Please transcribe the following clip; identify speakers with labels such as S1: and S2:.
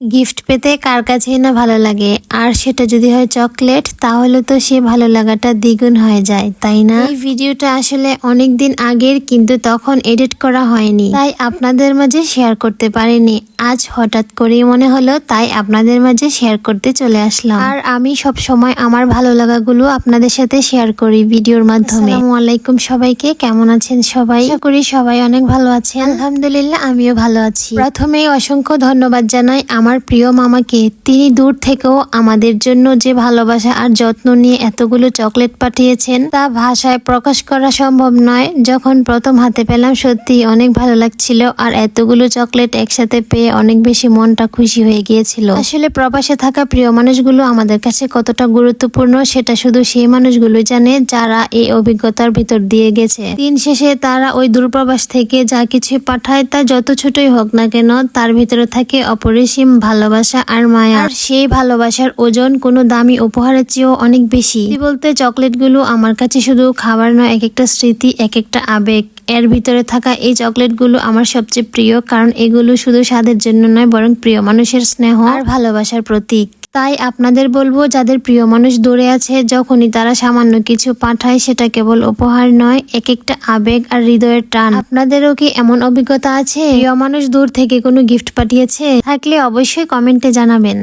S1: Gift পেতে কার কাছেই না ভালো লাগে, আর সেটা যদি হয় চকলেট, তাহলে তো সে ভালো লাগাটা দ্বিগুণ হয়ে যায়, তাই না? এই ভিডিওটা আসলে অনেক দিন আগের, কিন্তু তখন এডিট করা হয়নি, তাই আপনাদের মাঝে শেয়ার করতে পারিনি। আজ হঠাৎ করেই মনে হলো, তাই আপনাদের মাঝে শেয়ার করতে চলে আসলাম। আর আমি সব সময় আমার ভালো লাগাগুলো আপনাদের সাথে শেয়ার করি ভিডিওর মাধ্যমে। আসসালামু আলাইকুম সবাইকে, কেমন আছেন সবাই? আশা করি সবাই অনেক ভালো আছেন। আলহামদুলিল্লাহ, আমিও ভালো আছি। প্রথমেই অসংখ্য ধন্যবাদ জানাই আমার প্রিয় মামাকে। তিনি দূর থেকেও আমাদের জন্য যে ভালোবাসা আর যত্ন নিয়ে এতগুলো চকলেট পাঠিয়েছেন, তা ভাষায় প্রকাশ করা সম্ভব নয়। যখন প্রথম হাতে পেলাম, সত্যি অনেক ভালো লাগছিল, আর এতগুলো চকলেট একসাথে পেয়ে অনেক বেশি মনটা খুশি হয়ে গিয়েছিল। আসলে প্রবাসে থাকা প্রিয় মানুষগুলো আমাদের কাছে কতটা গুরুত্বপূর্ণ, সেটা শুধু সেই মানুষগুলোই জানে যারা এই অভিজ্ঞতার ভিতর দিয়ে গেছে। দিন শেষে তারা ওই দূরপ্রবাস থেকে যা কিছু পাঠায়, তা যত ছোটই হোক না কেন, তার ভিতরে থাকে অপরিসীম ভালোবাসা আর মায়া। আর সেই ভালোবাসার ওজন কোনো দামি উপহারের চেয়েও অনেক বেশি। বলতে চকলেটগুলো আমার কাছে শুধু খাবার নয়, এক একটা স্মৃতি, এক একটা আবেগ। এর ভিতরে থাকা এই চকলেটগুলো আমার সবচেয়ে প্রিয়, কারণ এগুলো শুধু স্বাদের জন্য নয়, বরং প্রিয় মানুষের স্নেহ আর ভালোবাসার প্রতীক। তাই আপনাদের বলবো, যাদের প্রিয় মানুষ দূরে আছে, যখনই তারা সামান্য কিছু পাঠায়, সেটা কেবল উপহার নয়, এক একটা আবেগ আর হৃদয়ের টান। আপনাদেরও কি এমন অভিজ্ঞতা আছে? প্রিয় মানুষ দূর থেকে কোনো গিফট পাঠিয়েছে? থাকলে অবশ্যই কমেন্টে জানাবেন।